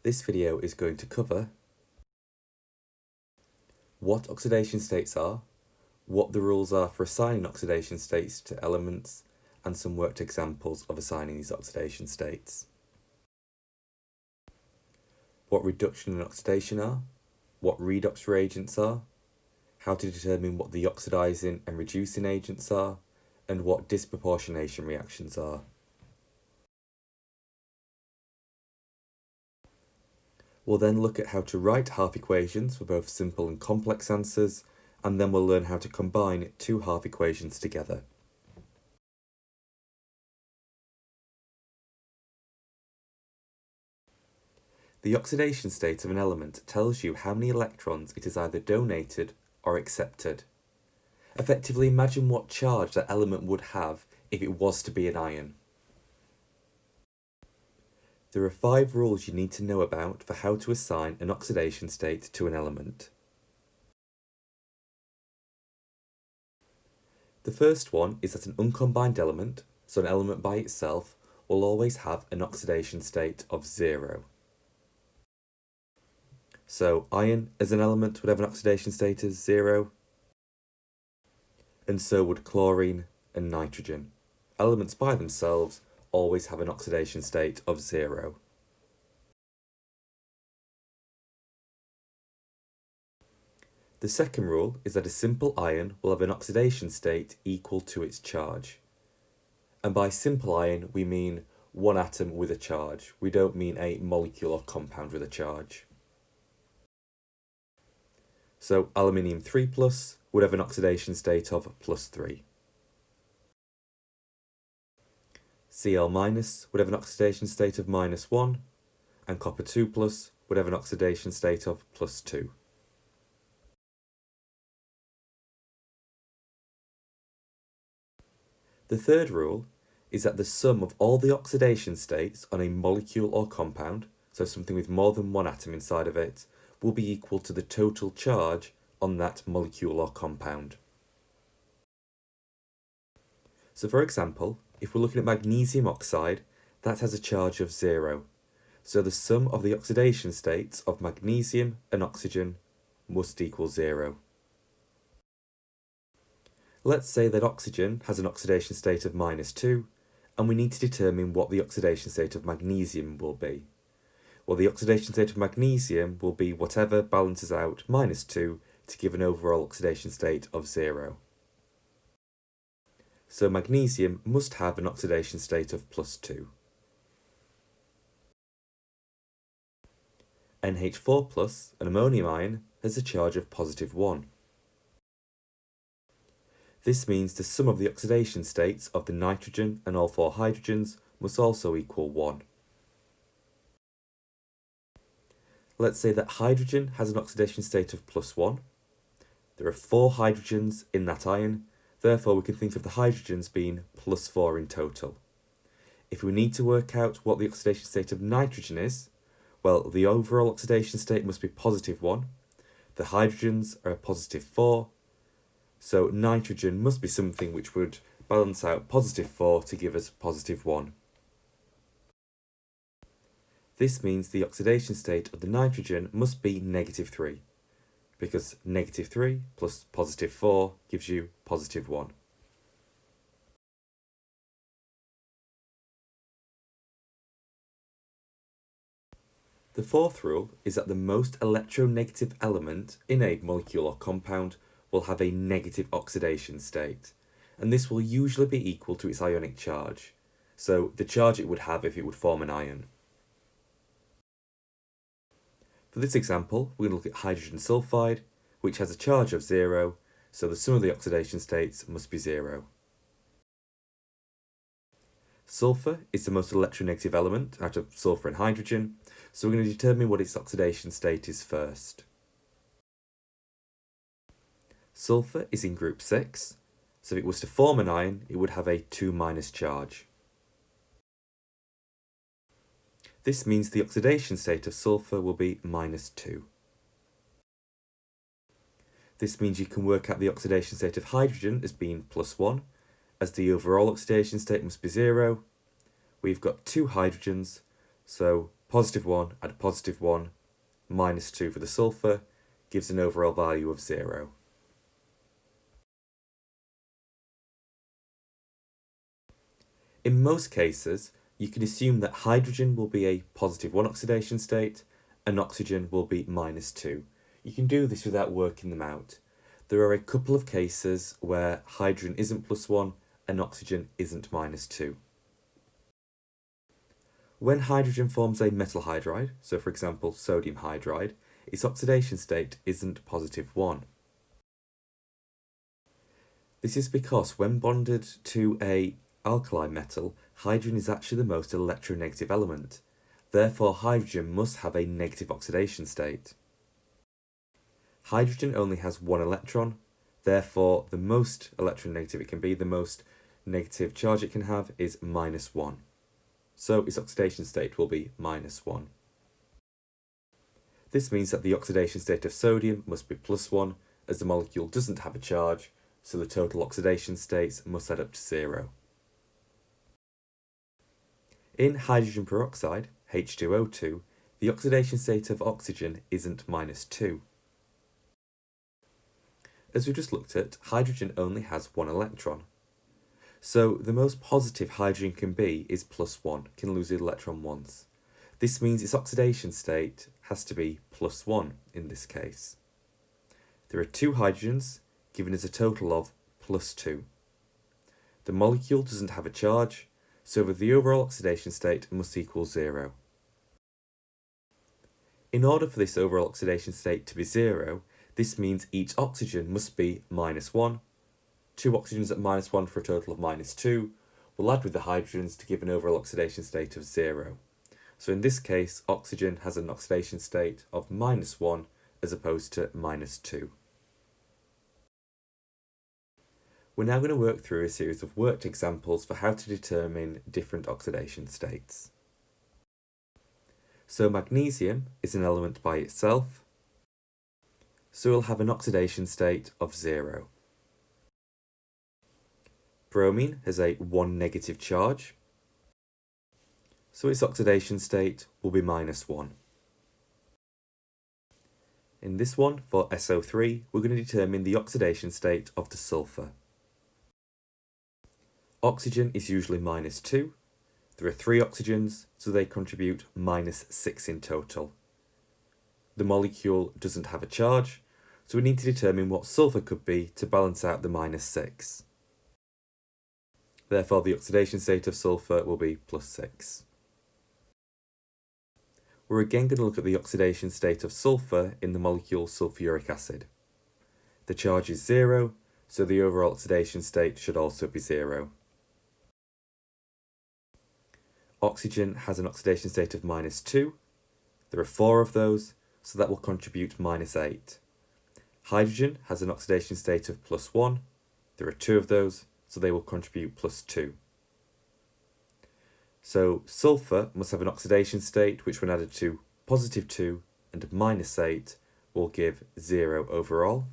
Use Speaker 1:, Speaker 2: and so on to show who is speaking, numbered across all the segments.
Speaker 1: This video is going to cover what oxidation states are, what the rules are for assigning oxidation states to elements, and some worked examples of assigning these oxidation states. What reduction and oxidation are, what redox reagents are, how to determine what the oxidizing and reducing agents are, and what disproportionation reactions are. We'll then look at how to write half equations for both simple and complex answers, and then we'll learn how to combine two half equations together. The oxidation state of an element tells you how many electrons it has either donated or accepted. Effectively, imagine what charge that element would have if it was to be an ion. There are 5 rules you need to know about for how to assign an oxidation state to an element. The first one is that an uncombined element, so an element by itself, will always have an oxidation state of 0. So iron as an element would have an oxidation state of 0, and so would chlorine and nitrogen. Elements by themselves always have an oxidation state of 0. The second rule is that a simple ion will have an oxidation state equal to its charge. And by simple ion, we mean one atom with a charge. We don't mean a molecule or compound with a charge. So aluminium 3+ would have an oxidation state of +3. Cl- would have an oxidation state of -1, and copper 2+ would have an oxidation state of +2. The third rule is that the sum of all the oxidation states on a molecule or compound, so something with more than one atom inside of it, will be equal to the total charge on that molecule or compound. So for example, if we're looking at magnesium oxide, that has a charge of 0. So the sum of the oxidation states of magnesium and oxygen must equal 0. Let's say that oxygen has an oxidation state of -2, and we need to determine what the oxidation state of magnesium will be. Well, the oxidation state of magnesium will be whatever balances out -2 to give an overall oxidation state of 0. So magnesium must have an oxidation state of +2. NH4+, an ammonium ion, has a charge of +1. This means the sum of the oxidation states of the nitrogen and all 4 hydrogens must also equal 1. Let's say that hydrogen has an oxidation state of +1. There are 4 hydrogens in that ion, therefore we can think of the hydrogens being +4 in total. If we need to work out what the oxidation state of nitrogen is, well, the overall oxidation state must be +1. The hydrogens are a +4, so nitrogen must be something which would balance out +4 to give us +1. This means the oxidation state of the nitrogen must be -3, because -3 plus +4 gives you +1. The fourth rule is that the most electronegative element in a molecule or compound will have a negative oxidation state, and this will usually be equal to its ionic charge, so the charge it would have if it would form an ion. For this example, we're going to look at hydrogen sulfide, which has a charge of 0, so the sum of the oxidation states must be 0. Sulfur is the most electronegative element out of sulfur and hydrogen, so we're going to determine what its oxidation state is first. Sulfur is in group 6, so if it was to form an ion, it would have a 2- charge. This means the oxidation state of sulfur will be -2. This means you can work out the oxidation state of hydrogen as being +1, as the overall oxidation state must be 0. We've got 2 hydrogens, so positive 1 add positive 1 minus 2 for the sulfur gives an overall value of 0. In most cases, you can assume that hydrogen will be a positive 1 oxidation state and oxygen will be minus 2. You can do this without working them out. There are a couple of cases where hydrogen isn't plus 1 and oxygen isn't minus 2. When hydrogen forms a metal hydride, so for example sodium hydride, its oxidation state isn't positive 1. This is because when bonded to a alkali metal, hydrogen is actually the most electronegative element. Therefore, hydrogen must have a negative oxidation state. Hydrogen only has one electron, therefore the most electronegative it can be, the most negative charge it can have is minus 1. So its oxidation state will be minus 1. This means that the oxidation state of sodium must be plus 1, as the molecule doesn't have a charge, so the total oxidation states must add up to 0. In hydrogen peroxide, H2O2, the oxidation state of oxygen isn't minus 2. As we just looked at, hydrogen only has one electron. So the most positive hydrogen can be is plus 1, can lose the electron once. This means its oxidation state has to be plus 1 in this case. There are two hydrogens, giving us a total of plus 2. The molecule doesn't have a charge, so the overall oxidation state must equal 0. In order for this overall oxidation state to be 0, this means each oxygen must be minus 1. Two oxygens at minus 1 for a total of minus 2. We'll add with the hydrogens to give an overall oxidation state of 0. So in this case, oxygen has an oxidation state of minus 1 as opposed to minus 2. We're now going to work through a series of worked examples for how to determine different oxidation states. So magnesium is an element by itself, so we'll have an oxidation state of 0. Bromine has a 1 negative charge, so its oxidation state will be minus 1. In this one, for SO3, we're going to determine the oxidation state of the sulfur. Oxygen is usually minus 2. There are 3 oxygens, so they contribute minus 6 in total. The molecule doesn't have a charge, so we need to determine what sulfur could be to balance out the minus 6. Therefore, the oxidation state of sulfur will be plus 6. We're again going to look at the oxidation state of sulfur in the molecule sulfuric acid. The charge is 0, so the overall oxidation state should also be 0. Oxygen has an oxidation state of minus 2. There are 4 of those, so that will contribute minus 8. Hydrogen has an oxidation state of plus 1. There are 2 of those, so they will contribute plus 2. So sulfur must have an oxidation state which when added to positive 2 and minus 8 will give 0 overall.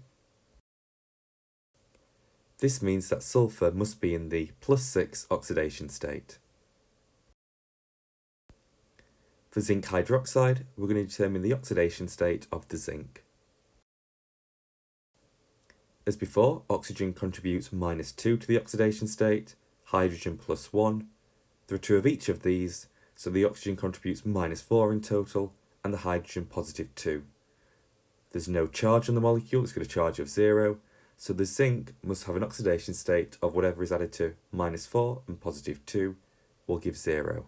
Speaker 1: This means that sulfur must be in the plus 6 oxidation state. For zinc hydroxide, we're going to determine the oxidation state of the zinc. As before, oxygen contributes minus 2 to the oxidation state, hydrogen plus 1. There are 2 of each of these, so the oxygen contributes minus 4 in total, and the hydrogen positive 2. There's no charge on the molecule, it's got a charge of 0, so the zinc must have an oxidation state of whatever is added to minus 4 and positive 2 will give 0.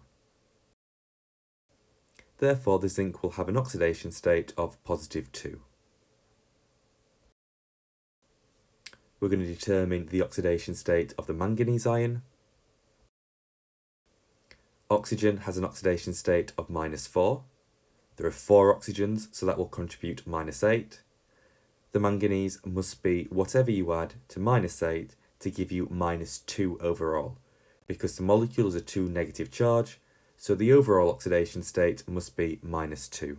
Speaker 1: Therefore, the zinc will have an oxidation state of positive 2. We're going to determine the oxidation state of the manganese ion. Oxygen has an oxidation state of minus 4. There are 4 oxygens, so that will contribute minus 8. The manganese must be whatever you add to minus 8 to give you minus 2 overall, because the molecule has a 2 negative charge, so the overall oxidation state must be minus 2.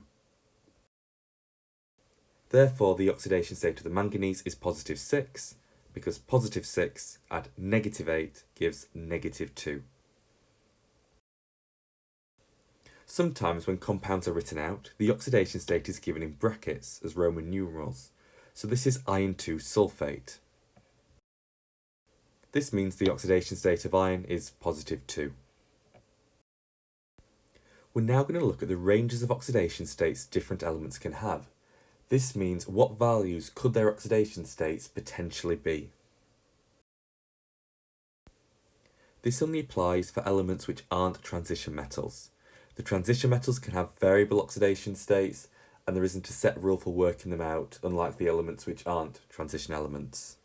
Speaker 1: Therefore, the oxidation state of the manganese is positive 6, because positive 6 add negative 8 gives negative 2. Sometimes when compounds are written out, the oxidation state is given in brackets as Roman numerals. So this is iron 2 sulfate. This means the oxidation state of iron is positive 2. We're now going to look at the ranges of oxidation states different elements can have. This means what values could their oxidation states potentially be. This only applies for elements which aren't transition metals. The transition metals can have variable oxidation states, and there isn't a set rule for working them out, unlike the elements which aren't transition elements.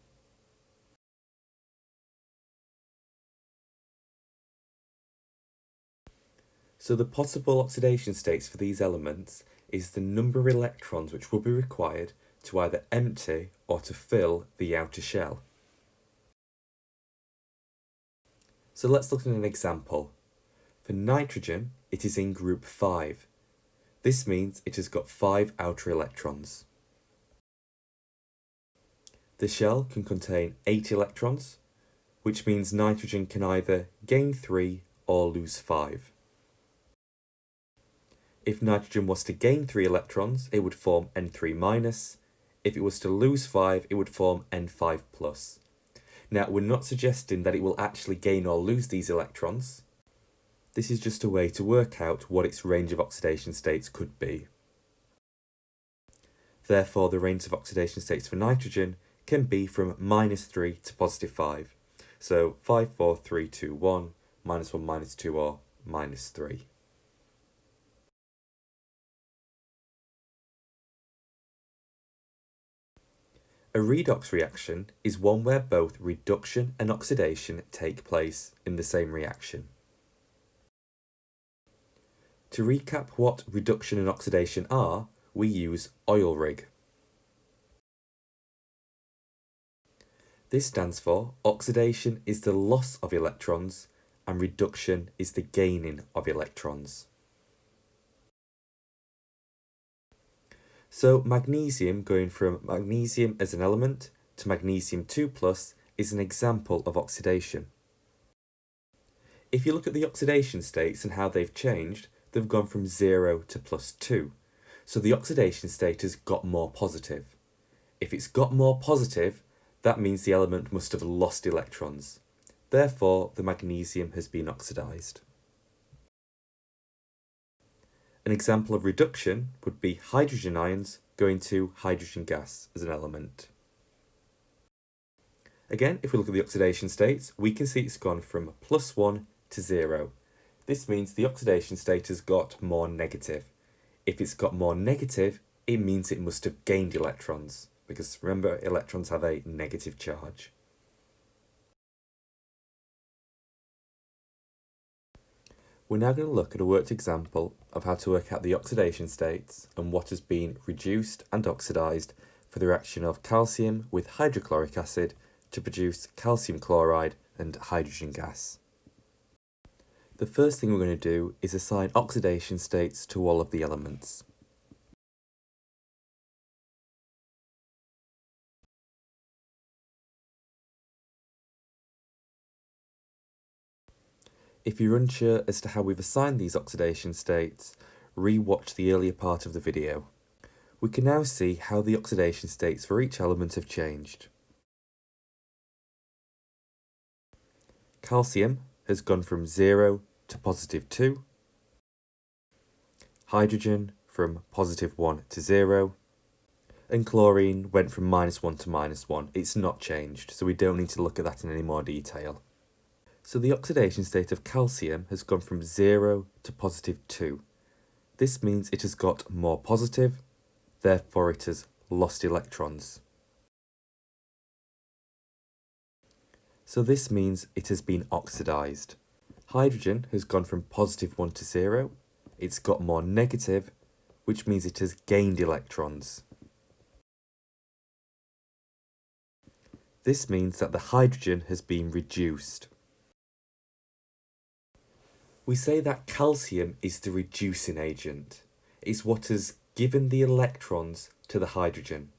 Speaker 1: So the possible oxidation states for these elements is the number of electrons which will be required to either empty or to fill the outer shell. So let's look at an example. For nitrogen, it is in group 5. This means it has got 5 outer electrons. The shell can contain 8 electrons, which means nitrogen can either gain 3 or lose 5. If nitrogen was to gain 3 electrons, it would form N3-. If it was to lose 5, it would form N5+. Now, we're not suggesting that it will actually gain or lose these electrons. This is just a way to work out what its range of oxidation states could be. Therefore, the range of oxidation states for nitrogen can be from -3 to +5. So 5, 4, 3, 2, 1, -1, -2, or -3. A redox reaction is one where both reduction and oxidation take place in the same reaction. To recap what reduction and oxidation are, we use oil rig. This stands for oxidation is the loss of electrons and reduction is the gaining of electrons. So magnesium going from magnesium as an element to magnesium 2+ is an example of oxidation. If you look at the oxidation states and how they've changed, they've gone from 0 to +2. So the oxidation state has got more positive. If it's got more positive, that means the element must have lost electrons. Therefore, the magnesium has been oxidized. An example of reduction would be hydrogen ions going to hydrogen gas as an element. Again, if we look at the oxidation states, we can see it's gone from +1 to 0. This means the oxidation state has got more negative. If it's got more negative, it means it must have gained electrons, because remember, electrons have a negative charge. We're now going to look at a worked example of how to work out the oxidation states and what has been reduced and oxidized for the reaction of calcium with hydrochloric acid to produce calcium chloride and hydrogen gas. The first thing we're going to do is assign oxidation states to all of the elements. If you're unsure as to how we've assigned these oxidation states, re-watch the earlier part of the video. We can now see how the oxidation states for each element have changed. Calcium has gone from 0 to +2. Hydrogen from +1 to 0. And chlorine went from -1 to -1. It's not changed, so we don't need to look at that in any more detail. So the oxidation state of calcium has gone from 0 to +2. This means it has got more positive, therefore it has lost electrons. So this means it has been oxidized. Hydrogen has gone from +1 to 0. It's got more negative, which means it has gained electrons. This means that the hydrogen has been reduced. We say that calcium is the reducing agent. It's what has given the electrons to the hydrogen.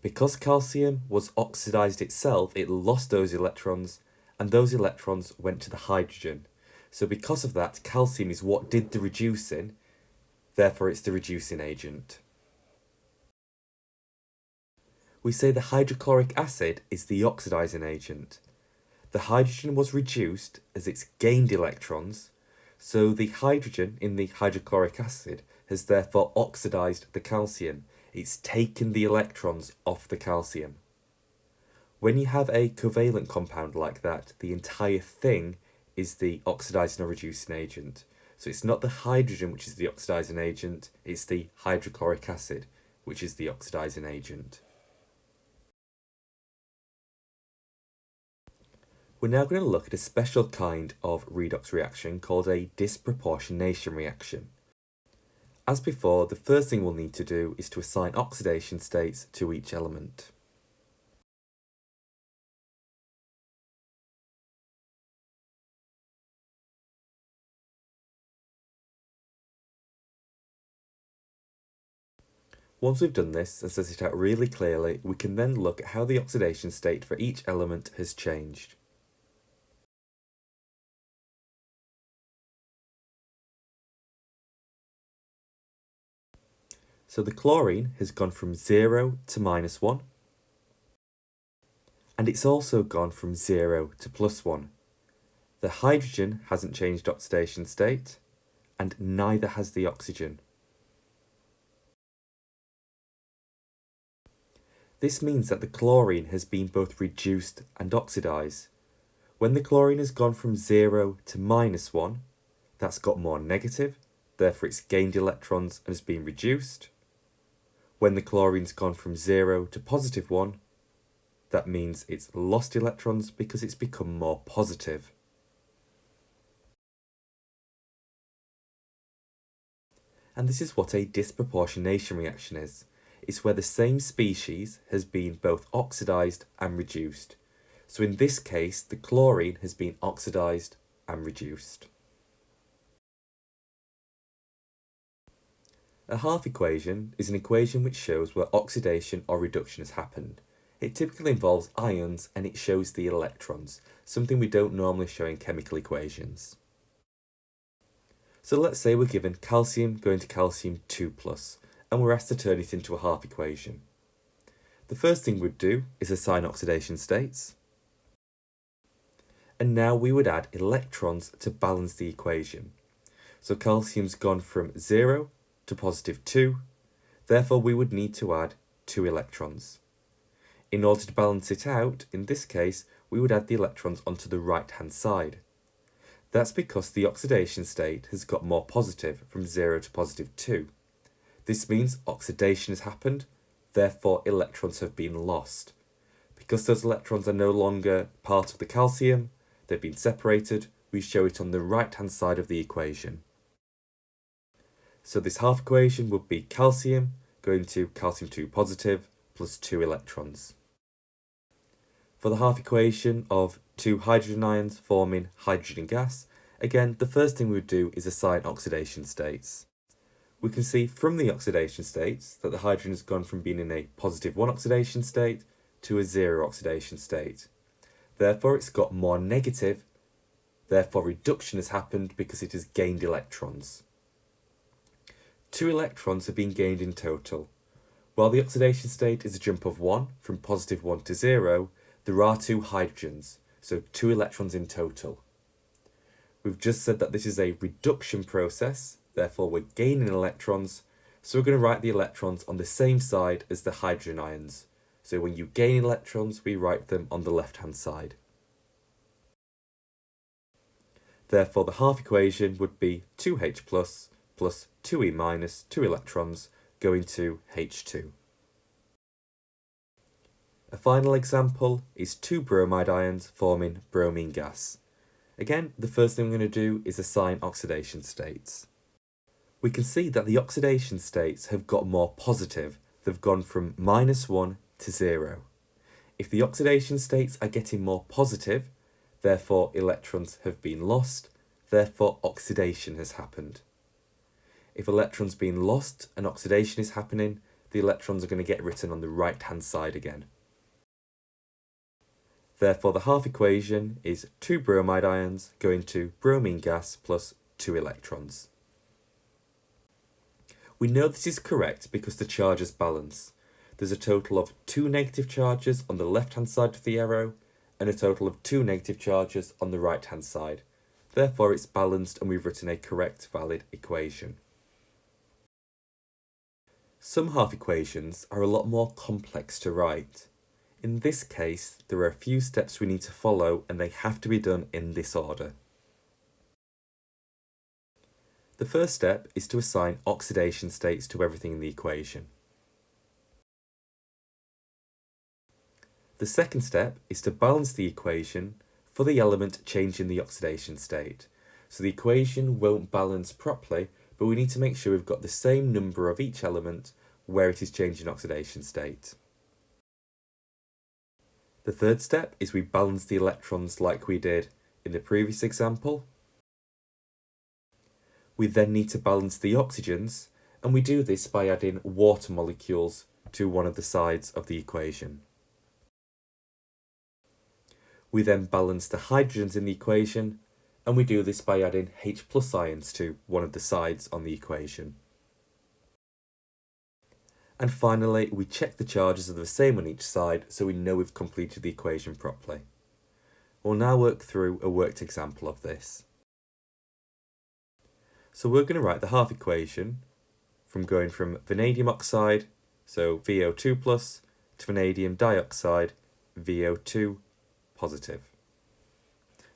Speaker 1: Because calcium was oxidized itself, it lost those electrons, and those electrons went to the hydrogen. So because of that, calcium is what did the reducing, therefore it's the reducing agent. We say the hydrochloric acid is the oxidizing agent. The hydrogen was reduced as it's gained electrons, so the hydrogen in the hydrochloric acid has therefore oxidized the calcium. It's taken the electrons off the calcium. When you have a covalent compound like that, the entire thing is the oxidizing or reducing agent. So it's not the hydrogen which is the oxidizing agent, it's the hydrochloric acid which is the oxidizing agent. We're now going to look at a special kind of redox reaction called a disproportionation reaction. As before, the first thing we'll need to do is to assign oxidation states to each element. Once we've done this and set it out really clearly, we can then look at how the oxidation state for each element has changed. So the chlorine has gone from 0 to -1, and it's also gone from 0 to +1. The hydrogen hasn't changed oxidation state, and neither has the oxygen. This means that the chlorine has been both reduced and oxidised. When the chlorine has gone from 0 to -1, that's got more negative, therefore it's gained electrons and has been reduced. When the chlorine's gone from 0 to +1, that means it's lost electrons because it's become more positive. And this is what a disproportionation reaction is. It's where the same species has been both oxidised and reduced. So in this case, the chlorine has been oxidised and reduced. A half equation is an equation which shows where oxidation or reduction has happened. It typically involves ions and it shows the electrons, something we don't normally show in chemical equations. So let's say we're given calcium going to calcium 2+, and we're asked to turn it into a half equation. The first thing we'd do is assign oxidation states. And now we would add electrons to balance the equation. So calcium's gone from 0 to +2, therefore we would need to add 2 electrons. In order to balance it out, in this case, we would add the electrons onto the right-hand side. That's because the oxidation state has got more positive from 0 to +2. This means oxidation has happened, therefore electrons have been lost. Because those electrons are no longer part of the calcium, they've been separated, we show it on the right-hand side of the equation. So this half equation would be calcium going to calcium 2 positive plus 2 electrons. For the half equation of 2 hydrogen ions forming hydrogen gas, again, the first thing we would do is assign oxidation states. We can see from the oxidation states that the hydrogen has gone from being in a +1 oxidation state to a 0 oxidation state. Therefore, it's got more negative, therefore reduction has happened because it has gained electrons. 2 electrons have been gained in total. While the oxidation state is a jump of 1 from +1 to 0, there are 2 hydrogens, so 2 electrons in total. We've just said that this is a reduction process, therefore we're gaining electrons, so we're going to write the electrons on the same side as the hydrogen ions. So when you gain electrons, we write them on the left-hand side. Therefore the half equation would be 2H plus 2E minus 2 electrons going to H2. A final example is 2 bromide ions forming bromine gas. Again, the first thing we're going to do is assign oxidation states. We can see that the oxidation states have got more positive. They've gone from -1 to 0. If the oxidation states are getting more positive, therefore electrons have been lost, therefore oxidation has happened. If electrons being lost and oxidation is happening, the electrons are going to get written on the right-hand side again. Therefore, the half equation is 2 bromide ions going to bromine gas plus 2 electrons. We know this is correct because the charges balance. There's a total of 2 negative charges on the left-hand side of the arrow and a total of 2 negative charges on the right-hand side. Therefore, it's balanced and we've written a correct, valid equation. Some half equations are a lot more complex to write. In this case, there are a few steps we need to follow and they have to be done in this order. The first step is to assign oxidation states to everything in the equation. The second step is to balance the equation for the element changing the oxidation state. So the equation won't balance properly, but we need to make sure we've got the same number of each element where it is changing oxidation state. The third step is we balance the electrons like we did in the previous example. We then need to balance the oxygens, and we do this by adding water molecules to one of the sides of the equation. We then balance the hydrogens in the equation, and we do this by adding H+ ions to one of the sides on the equation. And finally, we check the charges are the same on each side so we know we've completed the equation properly. We'll now work through a worked example of this. So we're going to write the half equation from going from vanadium oxide, so VO2+, to vanadium dioxide, VO2 positive.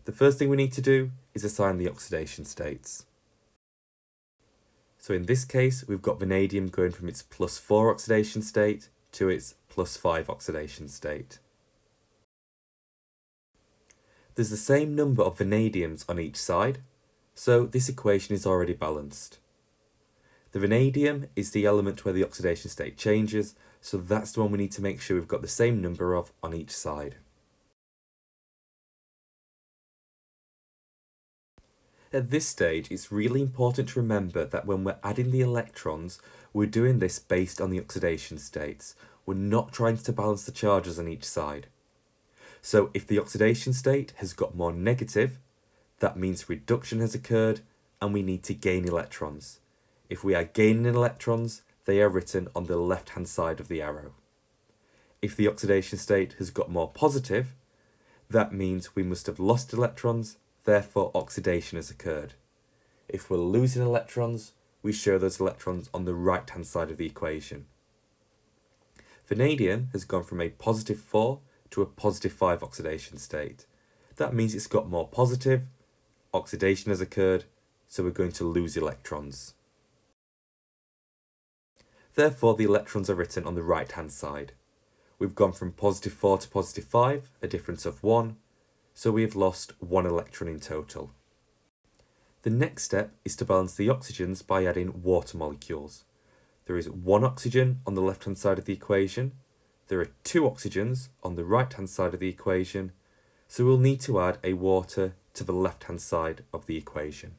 Speaker 1: The first thing we need to do is assign the oxidation states. So in this case, we've got vanadium going from its +4 oxidation state to its +5 oxidation state. There's the same number of vanadiums on each side, so this equation is already balanced. The vanadium is the element where the oxidation state changes, so that's the one we need to make sure we've got the same number of on each side. At this stage, it's really important to remember that when we're adding the electrons, we're doing this based on the oxidation states. We're not trying to balance the charges on each side. So if the oxidation state has got more negative, that means reduction has occurred and we need to gain electrons. If we are gaining electrons, they are written on the left-hand side of the arrow. If the oxidation state has got more positive, that means we must have lost electrons, therefore oxidation has occurred. If we're losing electrons, we show those electrons on the right-hand side of the equation. Vanadium has gone from a +4 to a +5 oxidation state. That means it's got more positive, oxidation has occurred, so we're going to lose electrons. Therefore, the electrons are written on the right-hand side. We've gone from +4 to +5, a difference of 1, so we have lost 1 electron in total. The next step is to balance the oxygens by adding water molecules. There is 1 oxygen on the left-hand side of the equation, there are 2 oxygens on the right-hand side of the equation, so we'll need to add a water to the left-hand side of the equation.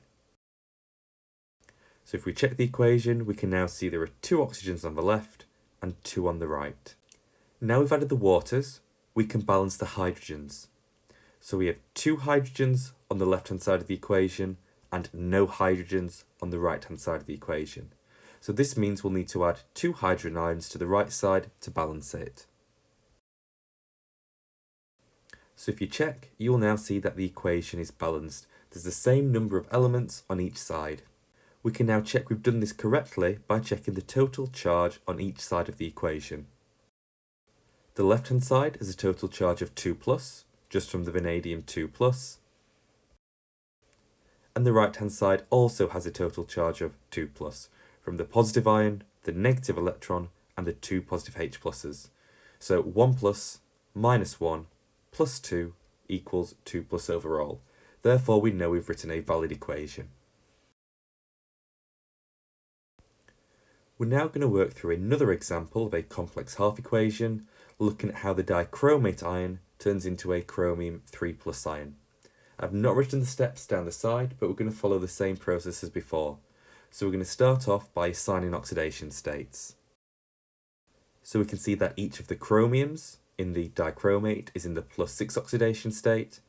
Speaker 1: So if we check the equation, we can now see there are 2 oxygens on the left and 2 on the right. Now we've added the waters, we can balance the hydrogens. So we have 2 hydrogens on the left-hand side of the equation and no hydrogens on the right-hand side of the equation. So this means we'll need to add 2 hydrogen ions to the right side to balance it. So if you check, you will now see that the equation is balanced. There's the same number of elements on each side. We can now check we've done this correctly by checking the total charge on each side of the equation. The left-hand side has a total charge of 2+, just from the vanadium 2+, and the right-hand side also has a total charge of 2+, from the positive ion, the negative electron, and the 2 positive H+. So 1+ minus 1 plus 2 equals 2+ overall. Therefore, we know we've written a valid equation. We're now going to work through another example of a complex half equation, looking at how the dichromate ion turns into a chromium 3+ ion. I've not written the steps down the side, but we're going to follow the same process as before. So we're going to start off by assigning oxidation states. So we can see that each of the chromiums in the dichromate is in the +6 oxidation state,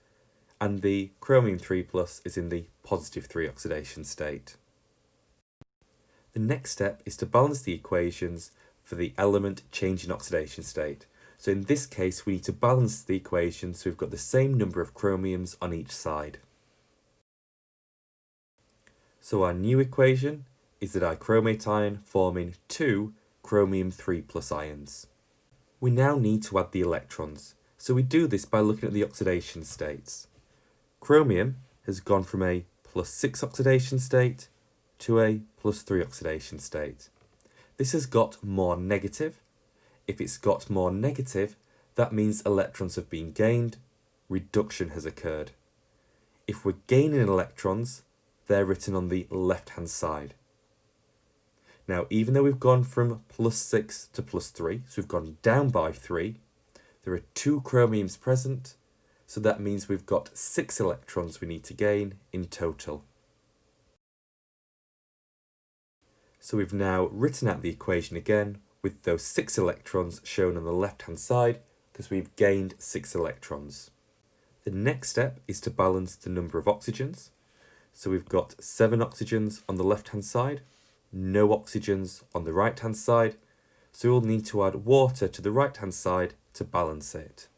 Speaker 1: and the chromium 3 plus is in the +3 oxidation state. The next step is to balance the equations for the element change in oxidation state. So in this case, we need to balance the equations so we've got the same number of chromiums on each side. So our new equation is the dichromate ion forming 2 chromium 3 plus ions. We now need to add the electrons, so we do this by looking at the oxidation states. Chromium has gone from a +6 oxidation state to a +3 oxidation state. This has got more negative. If it's got more negative, that means electrons have been gained, reduction has occurred. If we're gaining electrons, they're written on the left-hand side. Now, even though we've gone from +6 to +3, so we've gone down by 3, there are 2 chromiums present, so that means we've got 6 electrons we need to gain in total. So we've now written out the equation again with those 6 electrons shown on the left-hand side because we've gained 6 electrons. The next step is to balance the number of oxygens. So we've got 7 oxygens on the left-hand side, no oxygens on the right-hand side, so we'll need to add water to the right-hand side to balance it.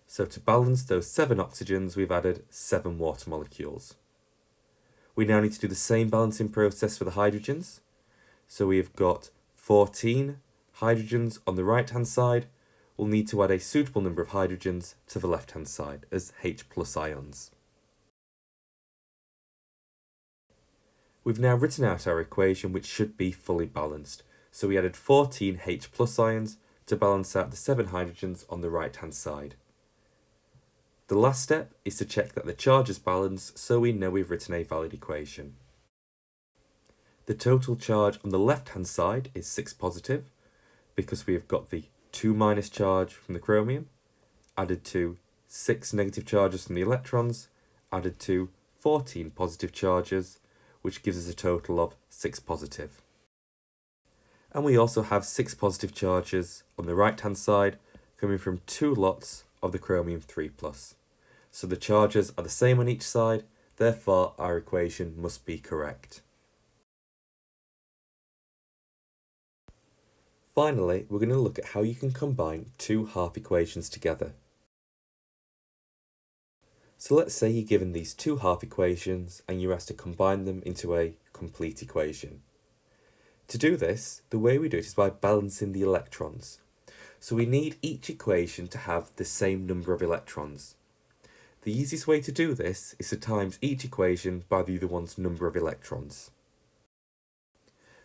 Speaker 1: So to balance those 7 oxygens, we've added 7 water molecules. We now need to do the same balancing process for the hydrogens. So we've got 14 hydrogens on the right-hand side. We'll need to add a suitable number of hydrogens to the left-hand side as H+ ions. We've now written out our equation, which should be fully balanced. So we added 14 H+ ions to balance out the 7 hydrogens on the right-hand side. The last step is to check that the charge is balanced, so we know we've written a valid equation. The total charge on the left-hand side is 6 positive, because we have got the 2 minus charge from the chromium, added to 6 negative charges from the electrons, added to 14 positive charges, which gives us a total of 6 positive. And we also have 6 positive charges on the right-hand side, coming from 2 lots of the chromium 3 plus. So the charges are the same on each side, therefore our equation must be correct. Finally, we're going to look at how you can combine 2 half equations together. So let's say you're given these 2 half equations and you're asked to combine them into a complete equation. To do this, the way we do it is by balancing the electrons. So we need each equation to have the same number of electrons. The easiest way to do this is to times each equation by the other one's number of electrons.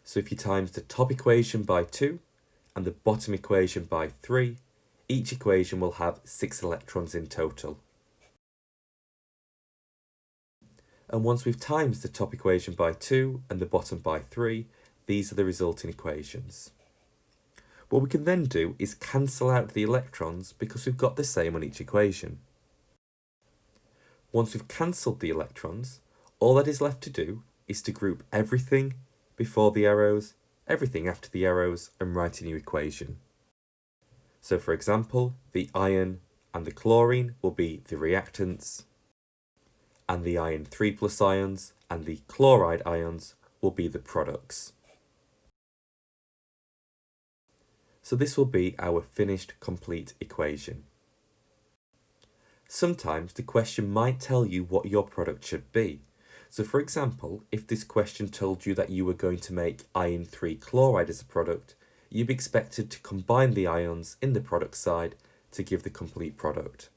Speaker 1: So if you times the top equation by 2 and the bottom equation by 3, each equation will have 6 electrons in total. And once we've times the top equation by 2 and the bottom by 3, these are the resulting equations. What we can then do is cancel out the electrons because we've got the same on each equation. Once we've cancelled the electrons, all that is left to do is to group everything before the arrows, everything after the arrows, and write a new equation. So for example, the iron and the chlorine will be the reactants, and the iron 3 plus ions and the chloride ions will be the products. So this will be our finished complete equation. Sometimes the question might tell you what your product should be. So for example, if this question told you that you were going to make iron 3 chloride as a product, you'd be expected to combine the ions in the product side to give the complete product.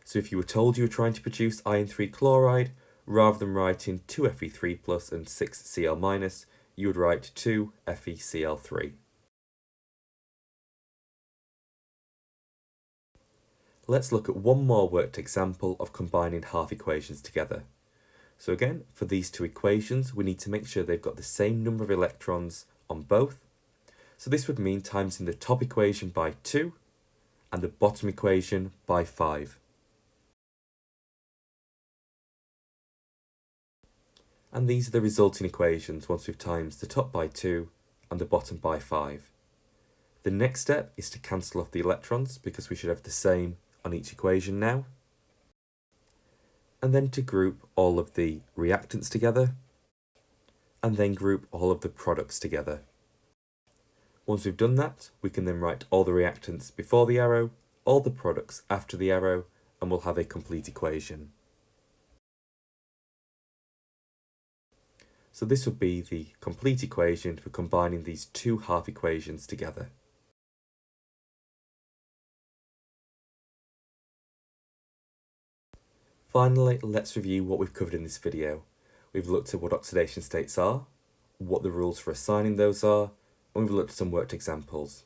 Speaker 1: So if you were told you were trying to produce iron 3 chloride, rather than writing 2 Fe3 plus and 6 Cl minus, you would write 2 FeCl3. Let's look at one more worked example of combining half equations together. So again, for these 2 equations, we need to make sure they've got the same number of electrons on both. So this would mean timesing the top equation by 2 and the bottom equation by 5. And these are the resulting equations once we've times the top by 2 and the bottom by 5. The next step is to cancel off the electrons because we should have the same on each equation now. And then to group all of the reactants together, and then group all of the products together. Once we've done that, we can then write all the reactants before the arrow, all the products after the arrow, and we'll have a complete equation. So this would be the complete equation for combining these two half equations together. Finally, let's review what we've covered in this video. We've looked at what oxidation states are, what the rules for assigning those are, and we've looked at some worked examples.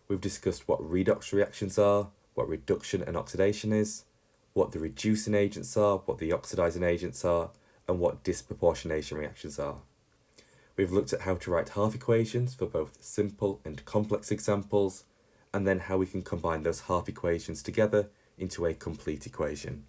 Speaker 1: We've discussed what redox reactions are, what reduction and oxidation is, what the reducing agents are, what the oxidizing agents are, and what disproportionation reactions are. We've looked at how to write half equations for both simple and complex examples, and then how we can combine those half equations together into a complete equation.